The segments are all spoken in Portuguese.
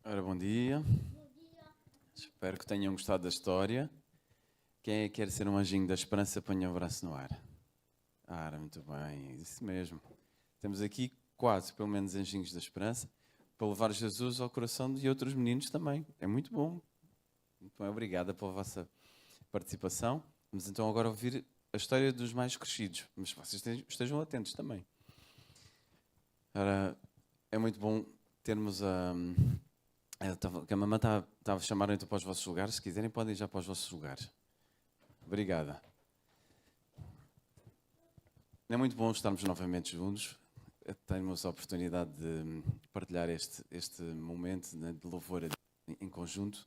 Ora, bom dia. Espero que tenham gostado da história. Quem é que quer ser um anjinho da esperança, ponha o braço no ar. Muito bem, isso mesmo. Temos aqui quatro, pelo menos, anjinhos da esperança, para levar Jesus ao coração de outros meninos também. É muito bom. Muito bem, obrigada pela vossa participação. Vamos então agora ouvir a história dos mais crescidos, mas vocês estejam atentos também. Ora, é muito bom termos que a mamãe estava a chamar então para os vossos lugares. Se quiserem, podem ir já para os vossos lugares. Obrigada. É muito bom estarmos novamente juntos. Temos a oportunidade de partilhar este momento, né, de louvor em conjunto.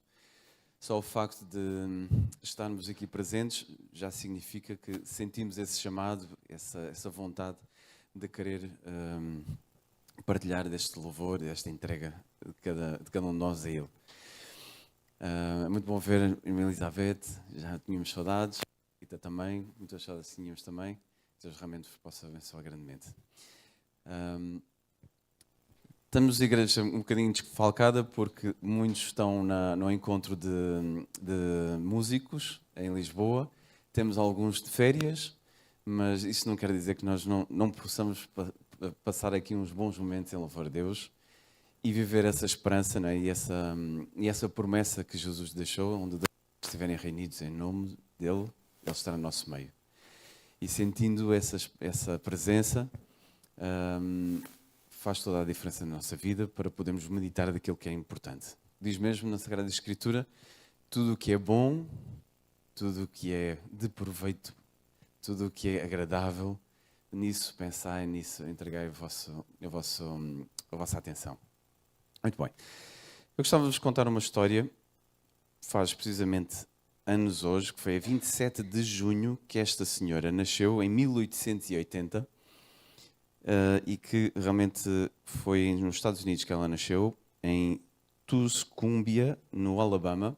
Só o facto de estarmos aqui presentes já significa que sentimos esse chamado, essa vontade de querer partilhar deste louvor, desta entrega de cada um de nós a Ele. É muito bom ver a irmã Elizabeth, já tínhamos saudades, a Rita também, muitas saudades tínhamos também. Deus realmente vos possa abençoar grandemente. Estamos a igreja um bocadinho desfalcada porque muitos estão no encontro de músicos em Lisboa. Temos alguns de férias, mas isso não quer dizer que nós não possamos passar aqui uns bons momentos em louvor a Deus e viver essa esperança, não é? e essa promessa que Jesus deixou, onde estiverem reunidos em nome dele, Ele estará no nosso meio. E sentindo essa presença, faz toda a diferença na nossa vida para podermos meditar daquilo que é importante. Diz mesmo na Sagrada Escritura, tudo o que é bom, tudo o que é de proveito, tudo o que é agradável, nisso pensai, nisso entregai a vossa atenção. Muito bem. Eu gostava de vos contar uma história, faz precisamente anos hoje, que foi a 27 de junho que esta senhora nasceu, em 1880, e que realmente foi nos Estados Unidos que ela nasceu, em Tuscumbia, no Alabama,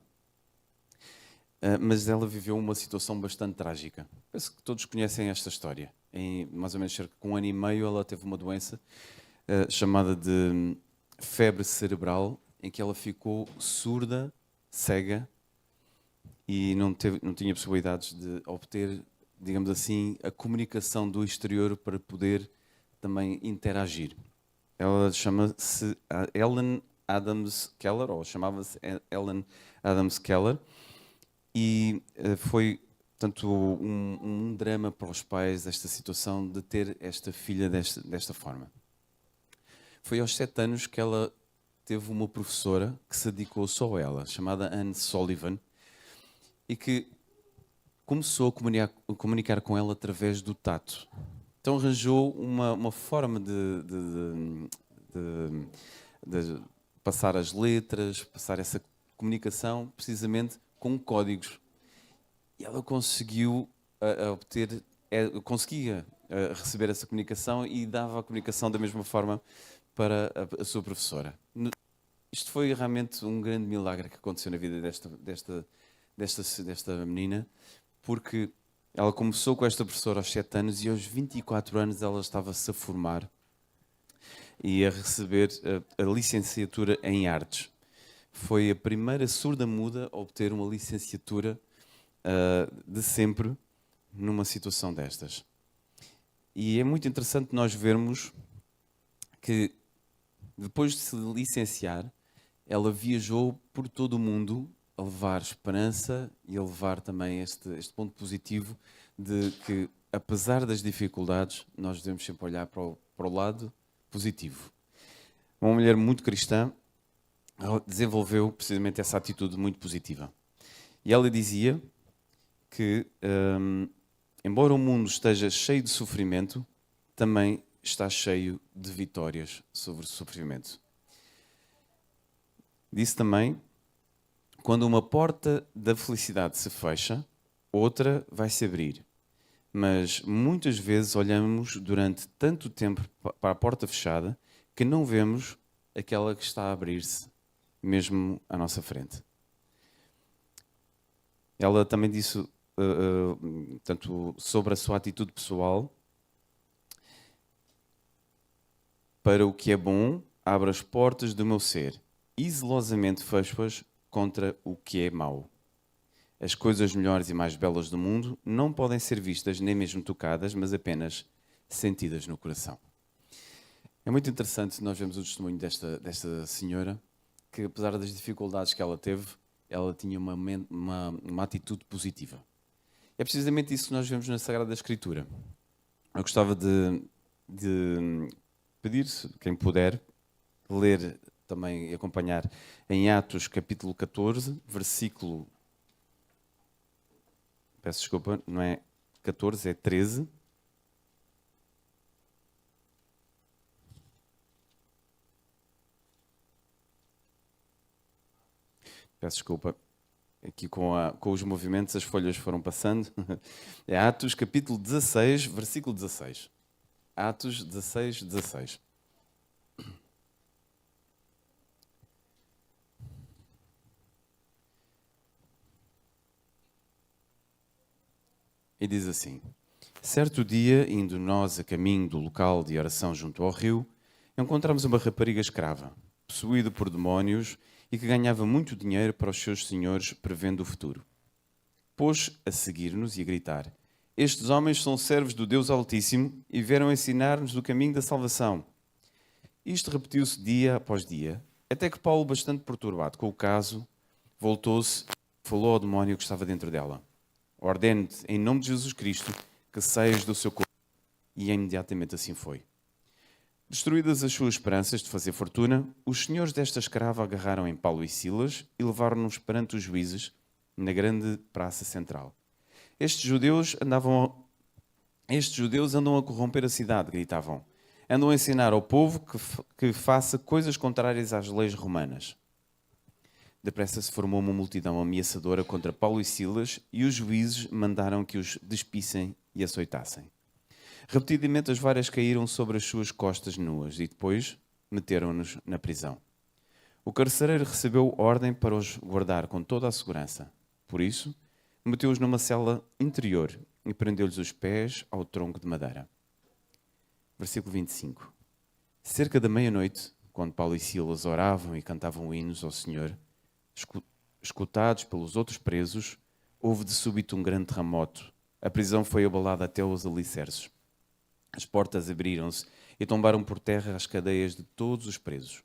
mas ela viveu uma situação bastante trágica. Penso que todos conhecem esta história. Em mais ou menos cerca de 1 ano e meio ela teve uma doença chamada de febre cerebral, em que ela ficou surda, cega, e não tinha possibilidades de obter, digamos assim, a comunicação do exterior para poder também interagir. Ela chama-se Ellen Adams Keller, ou chamava-se Ellen Adams Keller, e foi, tanto um drama para os pais esta situação de ter esta filha desta forma. Foi aos 7 anos que ela teve uma professora que se dedicou só a ela, chamada Anne Sullivan, e que começou a comunicar com ela através do tato. Então arranjou uma forma de passar as letras, passar essa comunicação precisamente com códigos. E ela conseguiu conseguia receber essa comunicação e dava a comunicação da mesma forma para a sua professora. Isto foi realmente um grande milagre que aconteceu na vida desta menina, porque ela começou com esta professora aos 7 anos e aos 24 anos ela estava-se a formar e a receber a licenciatura em artes. Foi a primeira surda-muda a obter uma licenciatura de sempre numa situação destas. E é muito interessante nós vermos que depois de se licenciar, ela viajou por todo o mundo a levar esperança e a levar também este ponto positivo de que, apesar das dificuldades, nós devemos sempre olhar para o lado positivo. Uma mulher muito cristã, ela desenvolveu precisamente essa atitude muito positiva. E ela dizia que, embora o mundo esteja cheio de sofrimento, também está cheio de vitórias sobre o sofrimento. Disse também, quando uma porta da felicidade se fecha, outra vai se abrir. Mas muitas vezes olhamos durante tanto tempo para a porta fechada que não vemos aquela que está a abrir-se, mesmo à nossa frente. Ela também disse tanto sobre a sua atitude pessoal: para o que é bom, abro as portas do meu ser e zelosamente fez-as contra o que é mau. As coisas melhores e mais belas do mundo não podem ser vistas nem mesmo tocadas, mas apenas sentidas no coração. É muito interessante nós vemos o testemunho desta senhora, que apesar das dificuldades que ela teve, ela tinha uma atitude positiva. É precisamente isso que nós vemos na Sagrada Escritura. Eu gostava de pedir, quem puder, ler também e acompanhar em Atos capítulo 14, versículo... Peço desculpa, não é 14, é 13. Peço desculpa. Aqui com os movimentos as folhas foram passando. É Atos capítulo 16, versículo 16. Atos 16, 16. E diz assim: certo dia, indo nós a caminho do local de oração junto ao rio, encontramos uma rapariga escrava, possuída por demónios e que ganhava muito dinheiro para os seus senhores, prevendo o futuro. Pôs a seguir-nos e a gritar: estes homens são servos do Deus Altíssimo e vieram ensinar-nos o caminho da salvação. Isto repetiu-se dia após dia, até que Paulo, bastante perturbado com o caso, voltou-se e falou ao demónio que estava dentro dela: ordene-te, em nome de Jesus Cristo, que saias do seu corpo. E imediatamente assim foi. Destruídas as suas esperanças de fazer fortuna, os senhores desta escrava agarraram em Paulo e Silas e levaram-nos perante os juízes na grande praça central. Estes judeus andam a corromper a cidade, gritavam. Andam a ensinar ao povo que faça coisas contrárias às leis romanas. Depressa se formou uma multidão ameaçadora contra Paulo e Silas e os juízes mandaram que os despissem e açoitassem. Repetidamente as varas caíram sobre as suas costas nuas e depois meteram-nos na prisão. O carcereiro recebeu ordem para os guardar com toda a segurança. Por isso, meteu-os numa cela interior e prendeu-lhes os pés ao tronco de madeira. Versículo 25. Cerca da meia-noite, quando Paulo e Silas oravam e cantavam hinos ao Senhor, escutados pelos outros presos, houve de súbito um grande terremoto. A prisão foi abalada até os alicerces. As portas abriram-se e tombaram por terra as cadeias de todos os presos.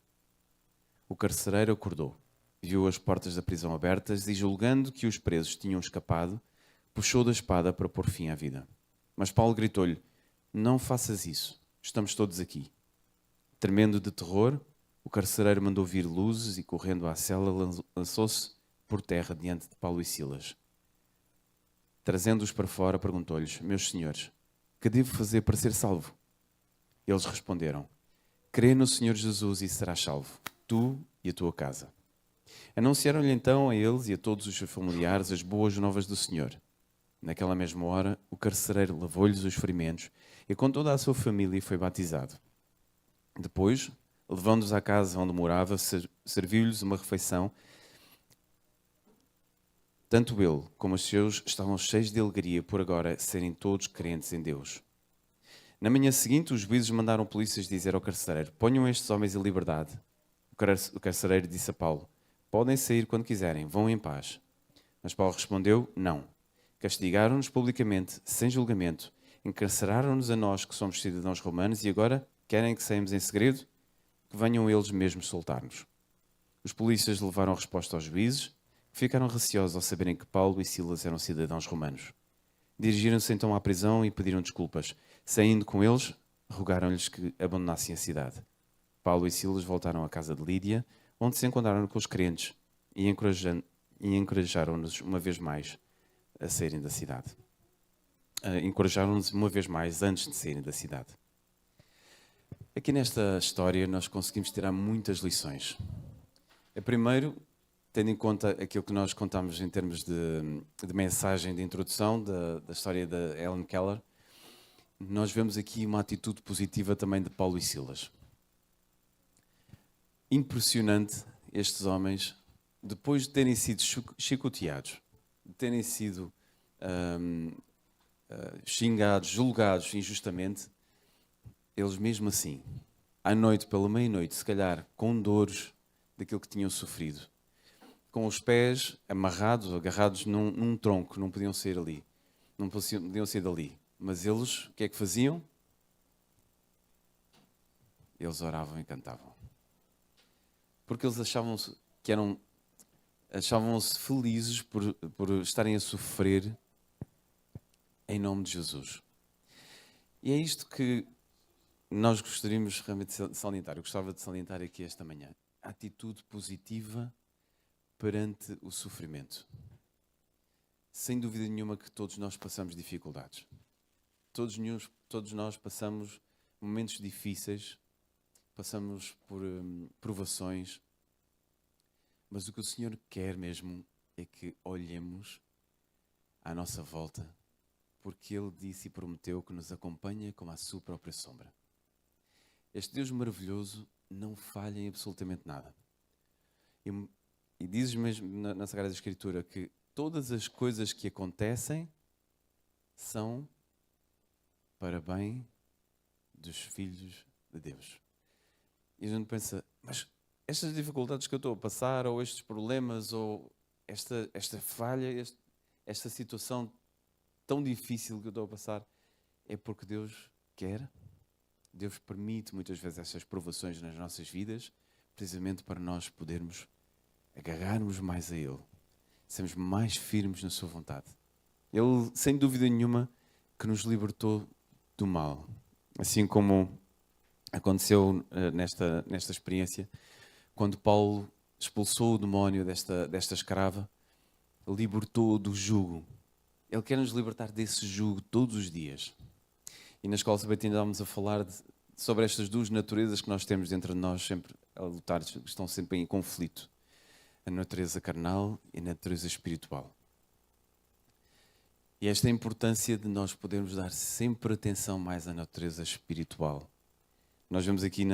O carcereiro acordou, viu as portas da prisão abertas e, julgando que os presos tinham escapado, puxou da espada para pôr fim à vida. Mas Paulo gritou-lhe: não faças isso, estamos todos aqui. Tremendo de terror, o carcereiro mandou vir luzes e, correndo à cela, lançou-se por terra diante de Paulo e Silas. Trazendo-os para fora, perguntou-lhes: meus senhores, que devo fazer para ser salvo? Eles responderam: crê no Senhor Jesus e serás salvo, tu e a tua casa. Anunciaram-lhe então a eles e a todos os seus familiares as boas novas do Senhor. Naquela mesma hora, o carcereiro lavou-lhes os ferimentos e com toda a sua família foi batizado. Depois, levando-os à casa onde morava, serviu-lhes uma refeição. Tanto ele como os seus estavam cheios de alegria por agora serem todos crentes em Deus. Na manhã seguinte, os juízes mandaram polícias dizer ao carcereiro: ponham estes homens em liberdade. O carcereiro disse a Paulo: podem sair quando quiserem, vão em paz. Mas Paulo respondeu: não. Castigaram-nos publicamente, sem julgamento. Encarceraram-nos a nós, que somos cidadãos romanos, e agora querem que saímos em segredo? Que venham eles mesmos soltar-nos. Os polícias levaram a resposta aos juízes, que ficaram receosos ao saberem que Paulo e Silas eram cidadãos romanos. Dirigiram-se então à prisão e pediram desculpas. Saindo com eles, rogaram-lhes que abandonassem a cidade. Paulo e Silas voltaram à casa de Lídia, onde se encontraram com os crentes e encorajaram-nos uma vez mais a saírem da cidade. Encorajaram-nos uma vez mais antes de saírem da cidade. Aqui nesta história nós conseguimos tirar muitas lições. Primeiro, tendo em conta aquilo que nós contamos em termos de mensagem de introdução da história da Helen Keller, nós vemos aqui uma atitude positiva também de Paulo e Silas. Impressionante estes homens, depois de terem sido chicoteados, de terem sido xingados, julgados injustamente, eles mesmo assim, à noite, pela meia-noite, se calhar com dores, daquilo que tinham sofrido. Com os pés amarrados, agarrados num tronco, não podiam sair ali. Não podiam sair dali. Mas eles, o que é que faziam? Eles oravam e cantavam. Porque eles achavam-se felizes por estarem a sofrer em nome de Jesus. E é isto que nós gostaríamos realmente de salientar. Eu gostava de salientar aqui esta manhã. A atitude positiva perante o sofrimento. Sem dúvida nenhuma que todos nós passamos dificuldades. Todos nós passamos momentos difíceis, passamos por provações, mas o que o Senhor quer mesmo é que olhemos à nossa volta, porque Ele disse e prometeu que nos acompanha como a sua própria sombra. Este Deus maravilhoso não falha em absolutamente nada. E diz mesmo na Sagrada Escritura que todas as coisas que acontecem são para bem dos filhos de Deus. E a gente pensa, mas estas dificuldades que eu estou a passar, ou estes problemas, ou esta falha, esta situação tão difícil que eu estou a passar, é porque Deus quer. Deus permite muitas vezes estas provações nas nossas vidas, precisamente para nós podermos agarrarmos mais a Ele, sermos mais firmes na sua vontade. Ele, sem dúvida nenhuma, que nos libertou do mal. Assim como aconteceu nesta experiência, quando Paulo expulsou o demónio desta escrava, libertou do jugo. Ele quer nos libertar desse jugo todos os dias. E na escola sabatina estávamos a falar sobre estas duas naturezas que nós temos dentro de nós, sempre a lutar, estão sempre em conflito. A natureza carnal e a natureza espiritual. E esta é a importância de nós podermos dar sempre atenção mais à natureza espiritual. Nós vemos aqui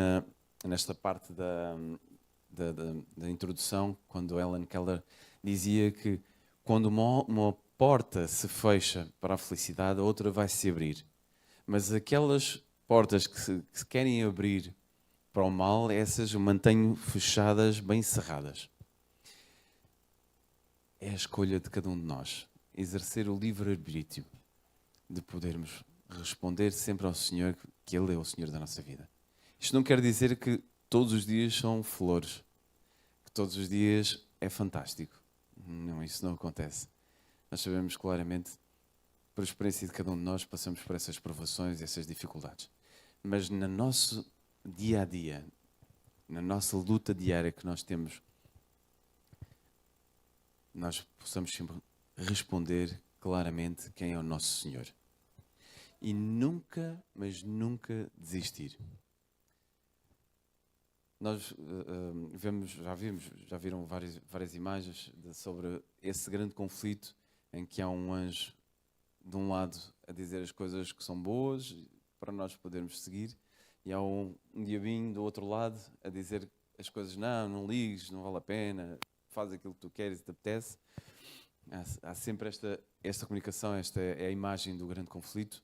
nesta parte da introdução, quando Helen Keller dizia que quando uma porta se fecha para a felicidade, a outra vai se abrir. Mas aquelas portas que se querem abrir para o mal, essas eu mantenho fechadas, bem cerradas. É a escolha de cada um de nós. Exercer o livre-arbítrio de podermos responder sempre ao Senhor, que Ele é o Senhor da nossa vida. Isto não quer dizer que todos os dias são flores, que todos os dias é fantástico. Não, isso não acontece. Nós sabemos claramente, por experiência de cada um de nós, passamos por essas provações e essas dificuldades. Mas no nosso dia a dia, na nossa luta diária que nós temos, nós possamos sempre responder claramente quem é o nosso Senhor. E nunca, mas nunca desistir. Nós já viram várias imagens sobre esse grande conflito em que há um anjo de um lado a dizer as coisas que são boas para nós podermos seguir e há um diabinho do outro lado a dizer as coisas, não ligues, não vale a pena, faz aquilo que tu queres e te apetece. Há sempre esta comunicação, esta é a imagem do grande conflito.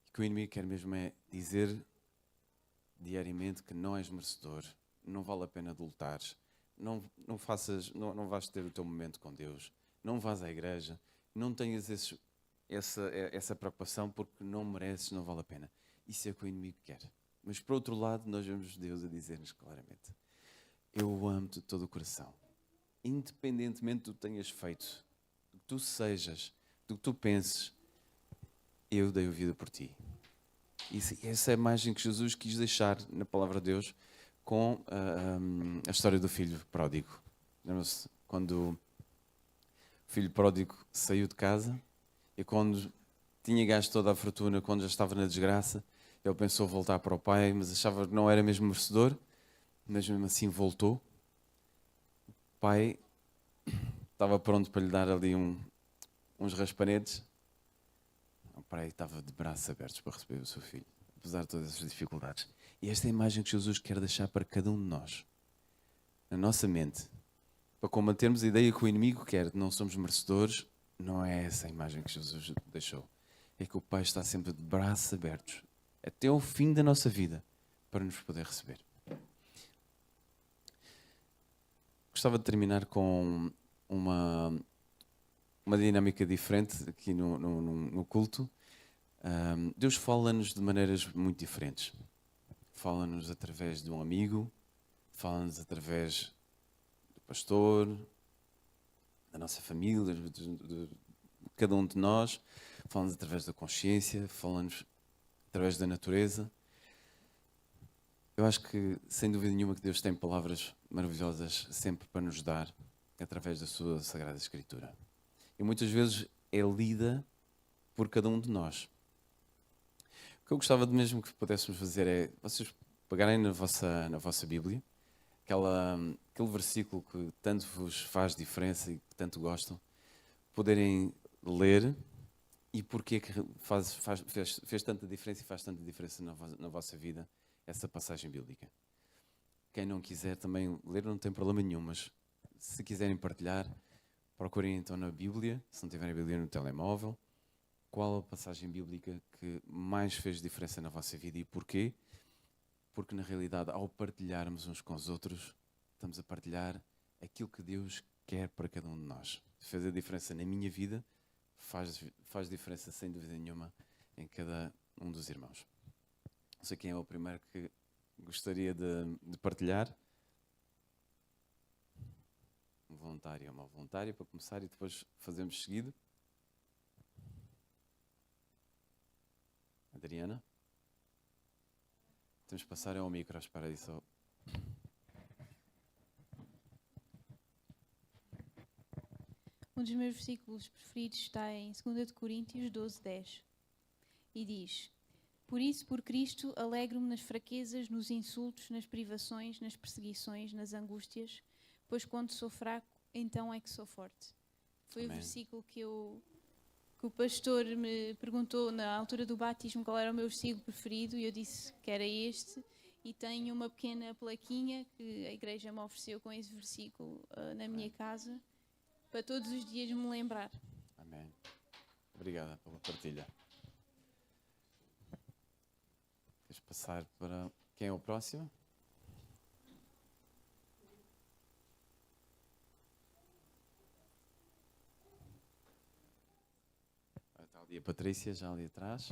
E que o inimigo quer mesmo é dizer diariamente que não és merecedor, não vale a pena de lutares, não vais ter o teu momento com Deus, não vás à igreja, não tenhas essa preocupação porque não mereces, não vale a pena. Isso é o que o inimigo quer. Mas por outro lado, nós vemos Deus a dizer-nos claramente: eu amo-te de todo o coração. Independentemente do que tenhas feito, do que tu sejas, do que tu penses, eu dei a vida por ti. Essa é a imagem que Jesus quis deixar na palavra de Deus com a história do filho pródigo. Lembra-se quando o filho pródigo saiu de casa e quando tinha gasto toda a fortuna, quando já estava na desgraça, ele pensou voltar para o pai, mas achava que não era mesmo merecedor, mas mesmo assim voltou. O pai estava pronto para lhe dar ali uns raspanetes. O pai estava de braços abertos para receber o seu filho, apesar de todas essas dificuldades. E esta é a imagem que Jesus quer deixar para cada um de nós, na nossa mente, para combatermos a ideia que o inimigo quer de não somos merecedores. Não é essa a imagem que Jesus deixou. É que o Pai está sempre de braços abertos até ao fim da nossa vida para nos poder receber. Gostava de terminar com uma dinâmica diferente aqui no culto. Deus fala-nos de maneiras muito diferentes. Fala-nos através de um amigo, fala-nos através do pastor, da nossa família, de cada um de nós, fala-nos através da consciência, fala-nos através da natureza. Eu acho que, sem dúvida nenhuma, que Deus tem palavras maravilhosas sempre para nos dar através da sua Sagrada Escritura. E muitas vezes é lida por cada um de nós. O que eu gostava de mesmo que pudéssemos fazer é vocês pegarem na vossa Bíblia, aquele versículo que tanto vos faz diferença e que tanto gostam, poderem ler e porque é que fez tanta diferença e faz tanta diferença na vossa vida essa passagem bíblica. Quem não quiser também ler não tem problema nenhum, mas se quiserem partilhar, procurem então na Bíblia, se não tiverem a Bíblia no telemóvel, qual a passagem bíblica que mais fez diferença na vossa vida e porquê? Porque na realidade, ao partilharmos uns com os outros, estamos a partilhar aquilo que Deus quer para cada um de nós. Fez a diferença na minha vida, faz diferença sem dúvida nenhuma em cada um dos irmãos. Não sei quem é o primeiro que gostaria de partilhar. Um voluntário ou uma voluntária para começar e depois fazemos seguido. Adriana? Temos que passar ao micro, espera aí só. Um dos meus versículos preferidos está em 2 Coríntios 12:10 e diz: Por isso, por Cristo, alegro-me nas fraquezas, nos insultos, nas privações, nas perseguições, nas angústias, pois quando sou fraco, então é que sou forte. Foi Amém. O versículo que o pastor me perguntou na altura do batismo qual era o meu versículo preferido e eu disse que era este. E tenho uma pequena plaquinha que a igreja me ofereceu com esse versículo na minha casa, para todos os dias me lembrar. Amém. Obrigada pela partilha. Deixa passar para quem é o próximo? Está ali a Patrícia, já ali atrás.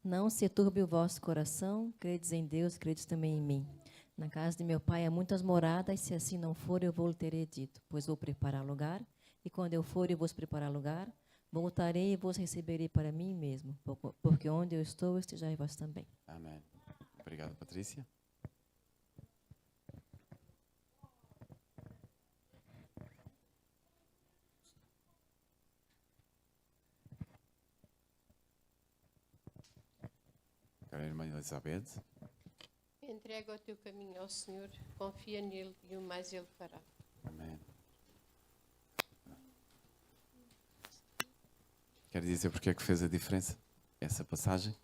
Não se turbe o vosso coração, credes em Deus, credes também em mim. Na casa de meu pai há muitas moradas, se assim não for, eu vou lhe terei dito, pois vou preparar lugar, e quando eu for e vos preparar lugar, voltarei e vos receberei para mim mesmo, porque onde eu estou, estejais vós também. Amém. Obrigado, Patrícia. Agora a irmã Elizabeth. Entrega o teu caminho ao Senhor, confia nele e o mais ele fará. Amém. Quer dizer porque é que fez a diferença essa passagem?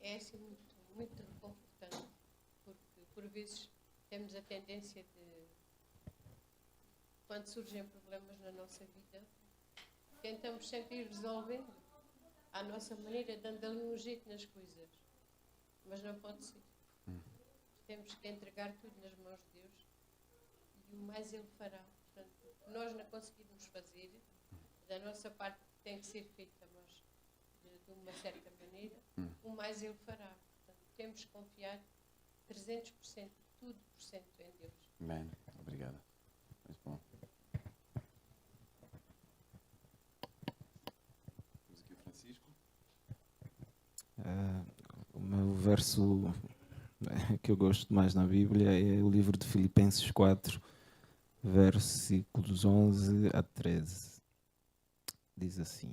É assim muito reconfortante, porque por vezes temos a tendência de, quando surgem problemas na nossa vida, tentamos sempre ir resolvendo à nossa maneira, dando ali um jeito nas coisas. Mas não pode ser. Temos que entregar tudo nas mãos de Deus e o mais ele fará. Portanto, o que nós não conseguimos fazer, da nossa parte tem que ser feita, mas de uma certa maneira, o mais ele fará. Portanto, temos que confiar 300%, tudo por cento em Deus. Amém. Obrigada. Muito bom. Temos aqui o Francisco. O meu verso que eu gosto mais na Bíblia é o livro de Filipenses 4, versículos 11 a 13. Diz assim: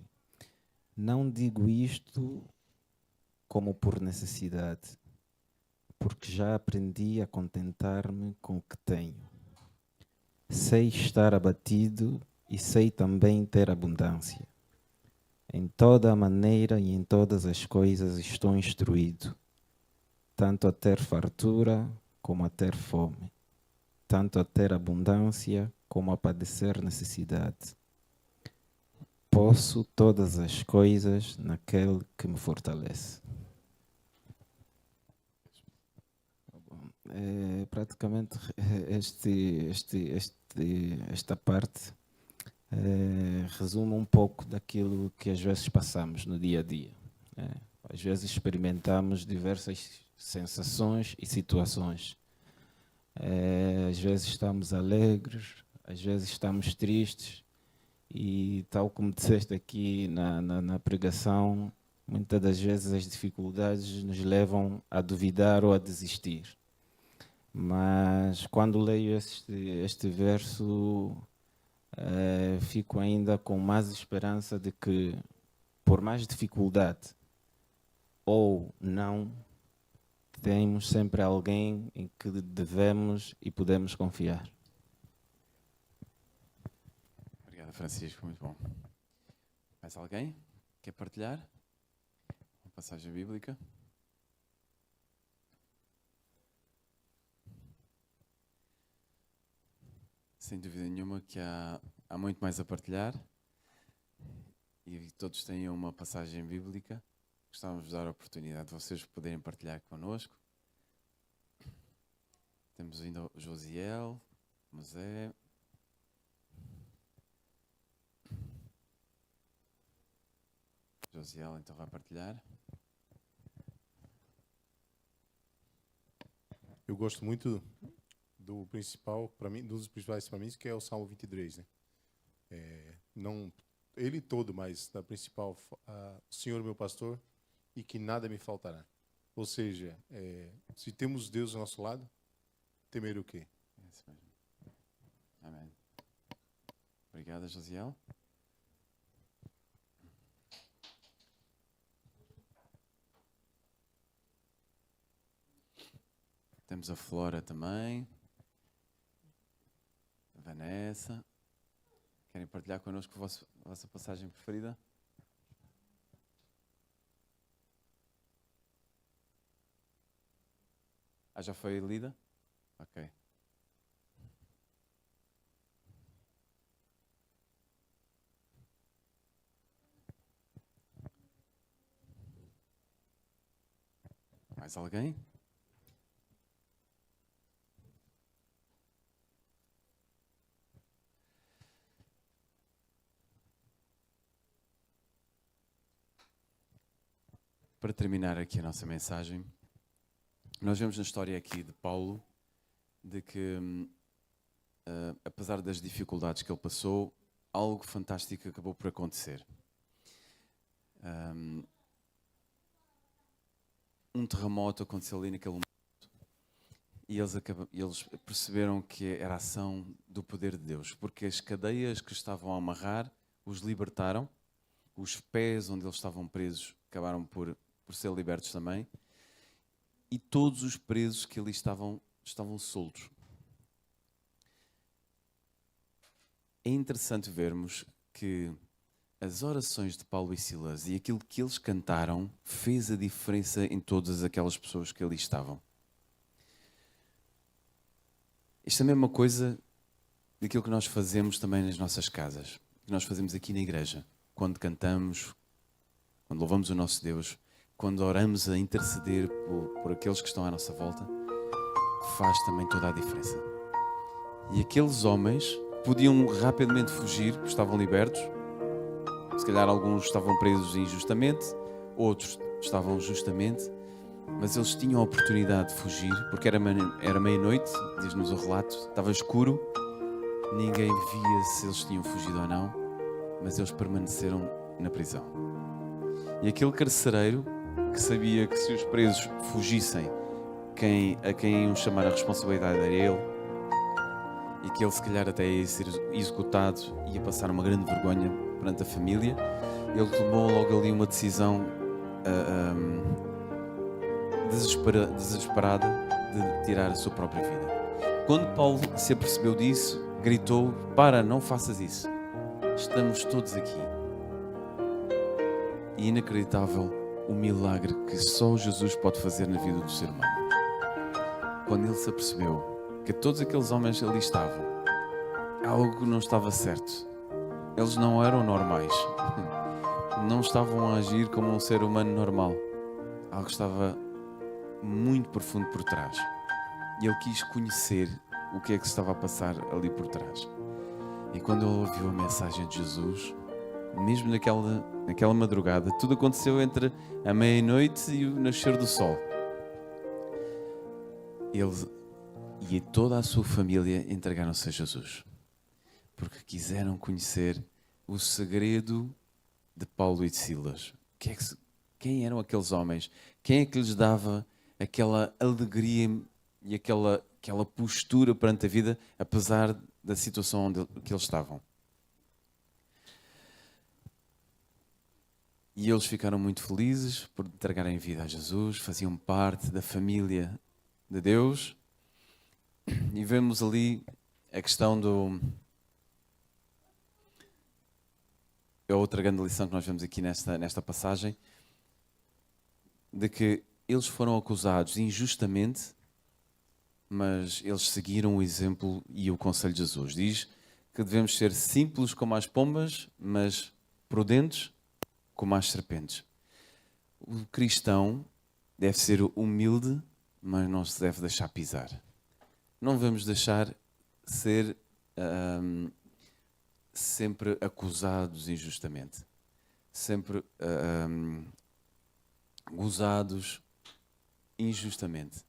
Não digo isto como por necessidade, porque já aprendi a contentar-me com o que tenho. Sei estar abatido e sei também ter abundância. Em toda a maneira e em todas as coisas estou instruído, tanto a ter fartura como a ter fome, tanto a ter abundância como a padecer necessidade. Posso todas as coisas naquele que me fortalece. Para praticamente esta parte resume um pouco daquilo que às vezes passamos no dia a dia. Às vezes experimentamos diversas sensações e situações. Às vezes estamos alegres, às vezes estamos tristes e, tal como disseste aqui na pregação, muitas das vezes as dificuldades nos levam a duvidar ou a desistir. Mas quando leio este verso, fico ainda com mais esperança de que, por mais dificuldade ou não, temos sempre alguém em que devemos e podemos confiar. Obrigado, Francisco, muito bom. Mais alguém quer partilhar uma passagem bíblica? Sem dúvida nenhuma que há muito mais a partilhar e todos têm uma passagem bíblica. Gostávamos de dar a oportunidade de vocês poderem partilhar connosco. Temos ainda o Josiel, José. Josiel então vai partilhar. Eu gosto muito do principal, para mim, dos principais para mim, que é o Salmo 23, né? Não ele todo, mas da principal, o Senhor meu pastor, e que nada me faltará. Ou seja, se temos Deus ao nosso lado, temer o quê? É isso mesmo. Amém. Obrigado, Josiel. Temos a Flora também. A Vanessa. Querem partilhar connosco a vossa passagem preferida? Já foi lida? Ok. Mais alguém? Para terminar aqui a nossa mensagem, nós vemos na história aqui de Paulo de que, apesar das dificuldades que ele passou, algo fantástico acabou por acontecer. Um terremoto aconteceu ali naquele momento e eles perceberam que era a ação do poder de Deus, porque as cadeias que estavam a amarrar os libertaram, os pés onde eles estavam presos acabaram por ser libertos também, e todos os presos que ali estavam soltos. É interessante vermos que as orações de Paulo e Silas e aquilo que eles cantaram fez a diferença em todas aquelas pessoas que ali estavam. Isto é a mesma coisa daquilo que nós fazemos também nas nossas casas, que nós fazemos aqui na igreja, quando cantamos, quando louvamos o nosso Deus, quando oramos a interceder por aqueles que estão à nossa volta, faz também toda a diferença. E aqueles homens podiam rapidamente fugir, porque estavam libertos. Se calhar alguns estavam presos injustamente, outros estavam justamente, mas eles tinham a oportunidade de fugir, porque era meia-noite, diz-nos o relato, estava escuro, ninguém via se eles tinham fugido ou não, mas eles permaneceram na prisão. E aquele carcereiro, que sabia que se os presos fugissem, a quem iam chamar a responsabilidade era ele, e que ele se calhar até ia ser executado, ia passar uma grande vergonha perante a família, ele tomou logo ali uma decisão desesperada de tirar a sua própria vida. Quando Paulo se apercebeu disso, gritou: "Para, não faças isso. Estamos todos aqui." E inacreditável o milagre que só Jesus pode fazer na vida do ser humano. Quando ele se apercebeu que todos aqueles homens ali estavam, algo não estava certo. Eles não eram normais. Não estavam a agir como um ser humano normal. Algo estava muito profundo por trás. E ele quis conhecer o que é que se estava a passar ali por trás. E quando ele ouviu a mensagem de Jesus, mesmo naquela madrugada, tudo aconteceu entre a meia-noite e o nascer do sol. Ele e toda a sua família entregaram-se a Jesus, porque quiseram conhecer o segredo de Paulo e de Silas. Quem eram aqueles homens? Quem é que lhes dava aquela alegria e aquela postura perante a vida, apesar da situação que eles estavam? E eles ficaram muito felizes por entregarem vida a Jesus, faziam parte da família de Deus. E vemos ali a questão é outra grande lição que nós vemos aqui nesta passagem, de que eles foram acusados injustamente, mas eles seguiram o exemplo e o conselho de Jesus. Diz que devemos ser simples como as pombas, mas prudentes como as serpentes. O cristão deve ser humilde, mas não se deve deixar pisar. Não vamos deixar ser sempre acusados injustamente, sempre gozados injustamente.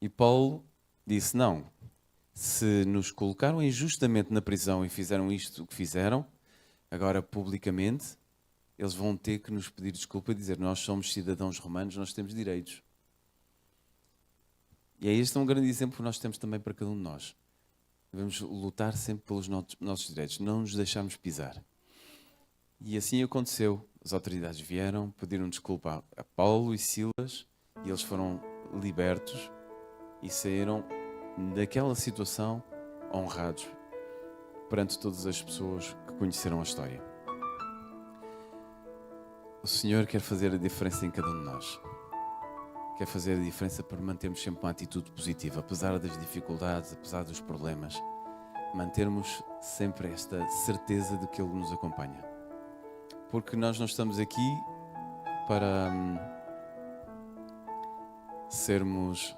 E Paulo disse, não, se nos colocaram injustamente na prisão e fizeram isto que fizeram, agora publicamente, eles vão ter que nos pedir desculpa e dizer, nós somos cidadãos romanos, nós temos direitos. E é este um grande exemplo que nós temos também para cada um de nós. Devemos lutar sempre pelos nossos direitos, não nos deixarmos pisar. E assim aconteceu. As autoridades vieram, pediram desculpa a Paulo e Silas, e eles foram libertos e saíram daquela situação honrados perante todas as pessoas que conheceram a história. O Senhor quer fazer a diferença em cada um de nós. Quer fazer a diferença para mantermos sempre uma atitude positiva, apesar das dificuldades, apesar dos problemas. Mantermos sempre esta certeza de que Ele nos acompanha. Porque nós não estamos aqui para sermos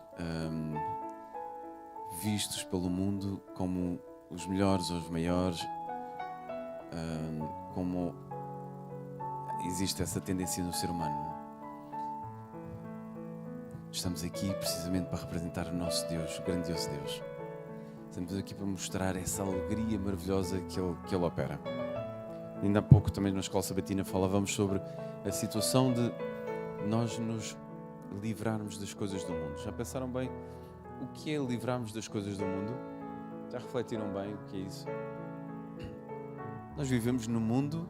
vistos pelo mundo como os melhores ou os maiores, como existe essa tendência no ser humano. Estamos aqui precisamente para representar o nosso Deus, o grandioso Deus. Estamos aqui para mostrar essa alegria maravilhosa que Ele opera. Ainda há pouco também na Escola Sabatina falávamos sobre a situação de nós nos livrarmos das coisas do mundo. Já pensaram bem o que é livrarmos das coisas do mundo? Já refletiram bem o que é isso? Nós vivemos no mundo,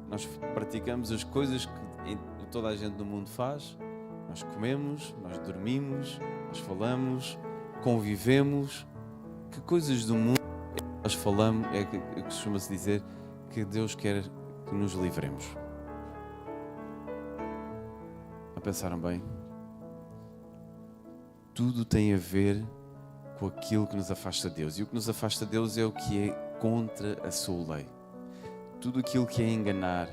nós praticamos as coisas que toda a gente no mundo faz. Nós comemos, nós dormimos, nós falamos, convivemos. Que coisas do mundo nós falamos, é que costuma-se dizer que Deus quer que nos livremos. Já pensaram bem? Tudo tem a ver com aquilo que nos afasta de Deus. E o que nos afasta de Deus é o que é contra a sua lei. Tudo aquilo que é enganar,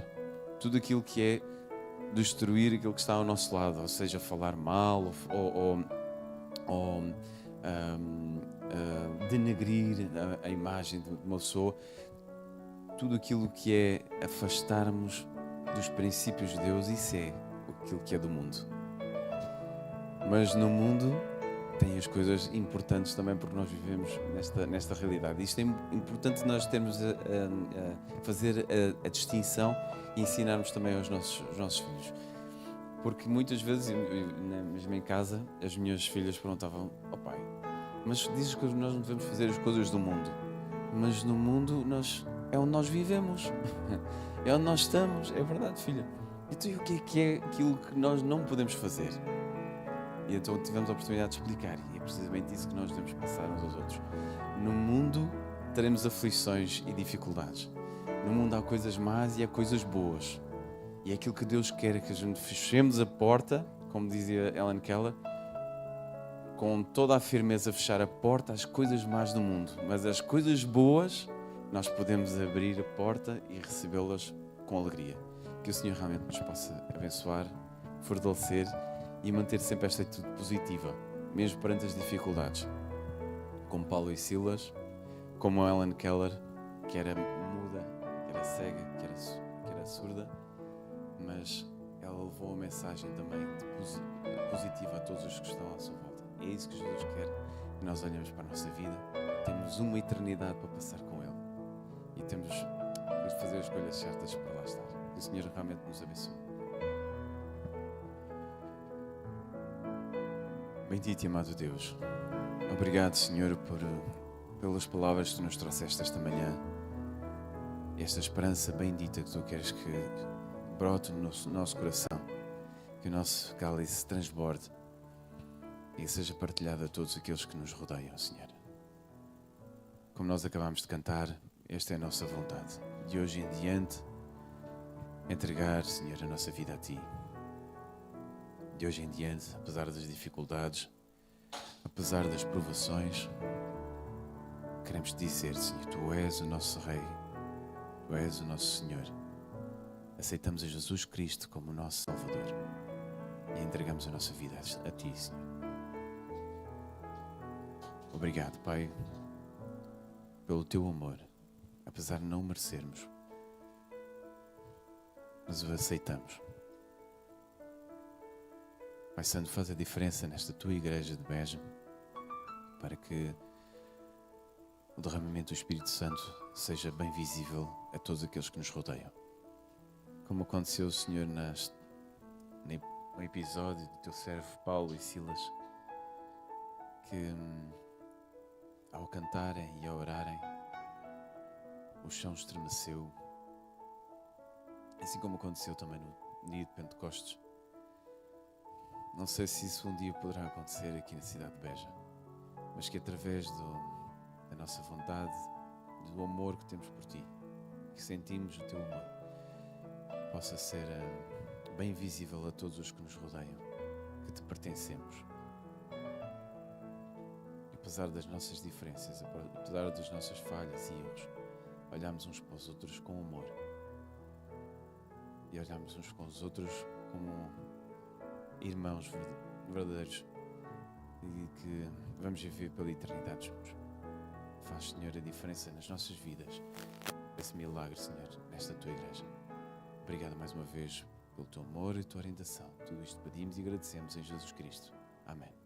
tudo aquilo que é destruir aquilo que está ao nosso lado, ou seja, falar mal ou denegrir a imagem de uma pessoa, tudo aquilo que é afastarmos dos princípios de Deus, isso é aquilo que é do mundo. Mas no mundo tem as coisas importantes também, porque nós vivemos nesta realidade. Isto é importante nós termos a fazer a distinção e ensinarmos também aos nossos filhos. Porque muitas vezes, mesmo em casa, as minhas filhas perguntavam, pai, mas dizes que nós não devemos fazer as coisas do mundo. Mas no mundo é onde nós vivemos, é onde nós estamos, é verdade, filha. Então e o que é aquilo que nós não podemos fazer? E então tivemos a oportunidade de explicar, e é precisamente isso que nós devemos passar uns aos outros. No mundo teremos aflições e dificuldades. No mundo há coisas más e há coisas boas. E é aquilo que Deus quer, que a gente fechemos a porta, como dizia Helen Keller, com toda a firmeza fechar a porta às coisas más do mundo. Mas as coisas boas, nós podemos abrir a porta e recebê-las com alegria. Que o Senhor realmente nos possa abençoar, fortalecer e manter sempre esta atitude positiva mesmo perante as dificuldades. Como Paulo e Silas, como Helen Keller, que era muda, que era cega, que era surda, mas ela levou a mensagem também positiva a todos os que estão à sua volta. É isso que Jesus quer, que nós olhemos para a nossa vida. Temos uma eternidade para passar com Ele e temos de fazer as escolhas certas para lá estar. Que o Senhor realmente nos abençoe. Bendito e amado Deus, obrigado, Senhor, pelas palavras que tu nos trouxeste esta manhã. Esta esperança bendita que tu queres que brote no nosso coração, que o nosso cálice transborde e seja partilhado a todos aqueles que nos rodeiam, Senhor. Como nós acabamos de cantar, esta é a nossa vontade. De hoje em diante, entregar, Senhor, a nossa vida a Ti. De hoje em diante, apesar das dificuldades, apesar das provações, queremos dizer, Senhor, Tu és o nosso Rei, Tu és o nosso Senhor. Aceitamos a Jesus Cristo como o nosso Salvador e entregamos a nossa vida a Ti, Senhor. Obrigado, Pai, pelo Teu amor, apesar de não merecermos, mas o aceitamos. Pai Santo, faz a diferença nesta Tua igreja de Beja, para que o derramamento do Espírito Santo seja bem visível a todos aqueles que nos rodeiam. Como aconteceu, Senhor, no episódio do Teu servo Paulo e Silas, que ao cantarem e a orarem, o chão estremeceu, assim como aconteceu também no dia de Pentecostes. Não sei se isso um dia poderá acontecer aqui na cidade de Beja, mas que através da nossa vontade, do amor que temos por Ti, que sentimos o Teu amor, possa ser bem visível a todos os que nos rodeiam, que Te pertencemos. E apesar das nossas diferenças, apesar das nossas falhas e erros, olhamos uns para os outros com amor e olhamos uns com os outros como irmãos verdadeiros e que vamos viver pela eternidade juntos. Faz, Senhor, a diferença nas nossas vidas. Esse milagre, Senhor, nesta Tua igreja. Obrigado mais uma vez pelo Teu amor e Tua orientação. Tudo isto pedimos e agradecemos em Jesus Cristo. Amém.